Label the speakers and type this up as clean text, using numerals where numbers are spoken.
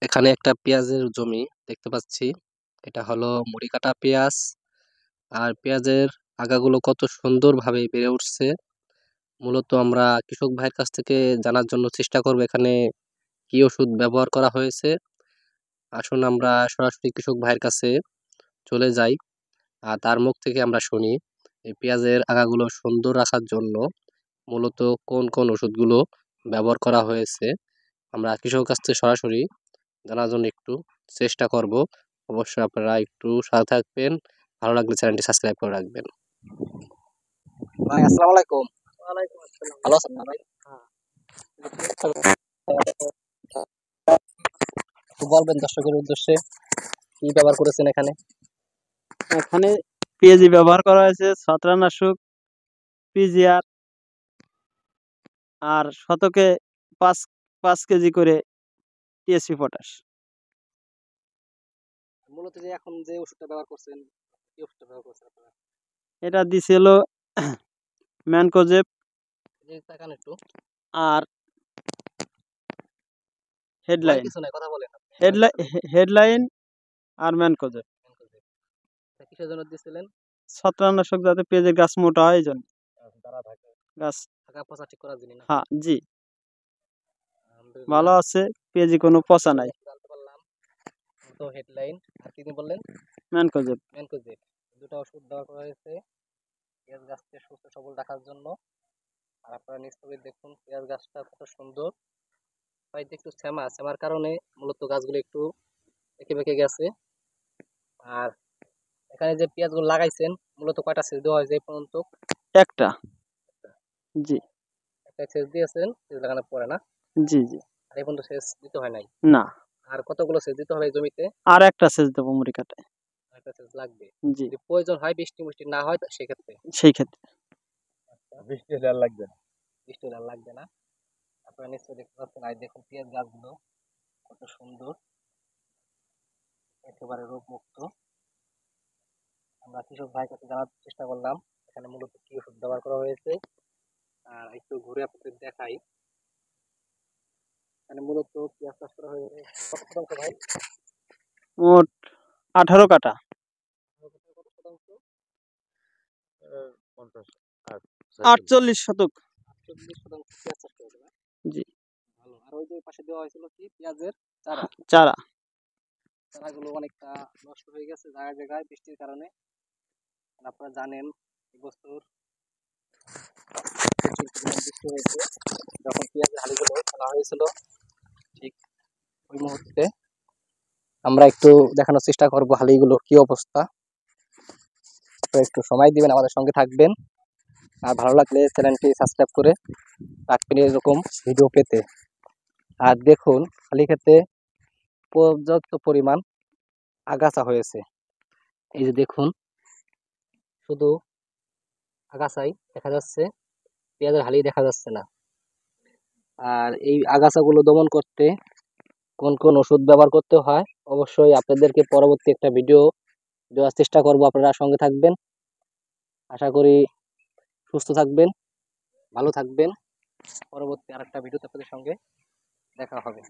Speaker 1: এখানে একটা পেঁয়াজের জমি দেখতে পাচ্ছি। এটা হলো মুড়ি কাটা পেঁয়াজ। আর পেঁয়াজের আগাগুলো কত সুন্দরভাবে বেড়ে উঠছে। মূলত আমরা কৃষক ভাইয়ের কাছ থেকে জানার জন্য চেষ্টা করব এখানে কি ওষুধ ব্যবহার করা হয়েছে। আসুন আমরা সরাসরি কৃষক ভাইয়ের কাছে চলে যাই আর তার মুখ থেকে আমরা শুনি এই পেঁয়াজের আগাগুলো সুন্দর রাখার জন্য মূলত কোন কোন ওষুধগুলো ব্যবহার করা হয়েছে। আমরা কৃষকের কাছ থেকে সরাসরি জানার জন্য একটু চেষ্টা করব। অবশ্যই আপনারা একটু সাথে থাকবেন। ভালো লাগলে চ্যানেলটি সাবস্ক্রাইব করে রাখবেন। ভাই আসসালামু আলাইকুম।
Speaker 2: ওয়ালাইকুম আসসালাম।
Speaker 1: ভালো আছেন না ভাই? একটু বলবেন দর্শকের উদ্দেশ্যে কি ব্যবহার করেছেন এখানে?
Speaker 2: এখানে পিএজি ব্যবহার করা হয়েছে, ছত্রাকনাশক পিজিআর, আর শতকে 5 কেজি করে টিএসপি পটাশ।
Speaker 1: মূলত যে এখন যে ওষুধটা ব্যবহার করছেন কি ওষুধটা ব্যবহার করছেন আপনারা?
Speaker 2: এটা দিছিল ম্যানকোজেব
Speaker 1: যে তাকান একটু
Speaker 2: আর
Speaker 1: বলার
Speaker 2: হেডলাইন
Speaker 1: কিছু নাই, কথা বলেন আপনি।
Speaker 2: হেডলাইন আর ম্যানকোজেব।
Speaker 1: এটা কিসের জন্য দিছিলেন?
Speaker 2: ছত্রাকনাশক যাতে পেঁয়াজের গাছ মোটা হয় এই জন্য।
Speaker 1: তারা থাকে
Speaker 2: গাছ
Speaker 1: থাকা পচা ঠিক করার জন্য না?
Speaker 2: হ্যাঁ জি,
Speaker 1: আলহামদুলিল্লাহ।
Speaker 2: ভালো আছে, পেঁয়াজি কোনো পচা নাই।
Speaker 1: জানতে পারলাম। তো হেডলাইন আর কি বললেন?
Speaker 2: Mancozeb
Speaker 1: mancozeb. দুটো ওষুধ দেওয়া করা হয়েছে পেঁয়াজ গাছকে সুস্থ সবল রাখার জন্য। আর আপনারা নিজ চোখে দেখুন পেঁয়াজ গাছটা কত সুন্দর। হয়তো একটু শ্যামার কারণে মূলত গাছগুলো একটু এঁকে বেঁকে গেছে। আর এখানে যে পেঁয়াজগুলো লাগাইছেন মূলত কয়টা সেচ দেওয়া হয়েছে এই পর্যন্ত?
Speaker 2: একটা। জি
Speaker 1: একটা সেচ দিয়েছেন সেচ লাগানোর পরে না?
Speaker 2: জি জি।
Speaker 1: আর এই পর্যন্ত সেচ দিতে হয় নাই।
Speaker 2: না,
Speaker 1: আর কতগুলো সেচ দিতে হবে এই জমিতে?
Speaker 2: আর একটা সেচ দেবো মুড়ি কাটায়।
Speaker 1: একটা সেচ লাগবে।
Speaker 2: জি,
Speaker 1: যদি প্রয়োজন হয় বৃষ্টি মিষ্টি না হয় সেক্ষেত্রে
Speaker 2: সেই ক্ষেত্রে
Speaker 1: বৃষ্টি হলে আর লাগবে না। বৃষ্টি হলে আর লাগবে না। আপনারা নিশ্চয়ই দেখতে পাচ্ছেন আর দেখুন পেঁয়াজ গাছগুলো কত সুন্দর, একেবারে রোগমুক্ত। আমরা কৃষক ভাইয়ের কাছে জানার চেষ্টা করলাম এখানে মূলত কি ওষুধ ব্যবহার করা হয়েছে। আর একটু ঘুরে আপনাদের দেখাই এখানে মূলত পেঁয়াজ চাষ করা হয়েছে কত শতাংশ ভাই?
Speaker 2: মোট 18 কাটা।
Speaker 1: কত শতাংশ?
Speaker 2: 48 শতক।
Speaker 1: 40% পেঁয়াজ চাষ করেছে না?
Speaker 2: জি,
Speaker 1: ভালো। আর ওই যে পাশে দেওয়া হয়েছিল কি পেঁয়াজের চারা?
Speaker 2: চারা।
Speaker 1: চারাগুলো অনেকটা নষ্ট হয়ে গেছে জায়গায় জায়গায় বৃষ্টির কারণে। আর আপনারা জানেন এবছর প্রচুর পরিমাণ বৃষ্টি হয়েছে। যখন পেঁয়াজের হালিগুলো ফেলা হয়েছিল ঠিক ওই মুহূর্তে আমরা একটু দেখানোর চেষ্টা করবো হালিগুলোর কি অবস্থা। তো একটু সময় দিবেন, আমাদের সঙ্গে থাকবেন। আর ভালো লাগলে চ্যানেলটি সাবস্ক্রাইব করে রাখবেন এরকম ভিডিও পেতে। আর দেখুন হালি ক্ষেতে পর্যাপ্ত পরিমাণ আগাছা হয়েছে। এই যে দেখুন শুধু আগাছাই দেখা যাচ্ছে, পেঁয়াজের হালি দেখা যাচ্ছে না। আর এই আগাছাগুলো দমন করতে কোন কোন ওষুধ ব্যবহার করতে হয় অবশ্যই আপনাদেরকে পরবর্তী একটা ভিডিও দেওয়ার চেষ্টা করব। আপনারা সঙ্গে থাকবেন। আশা করি সুস্থ থাকবেন, ভালো থাকবেন। পরবর্তী আরেকটা ভিডিওতে আপনাদের সঙ্গে দেখা হবে।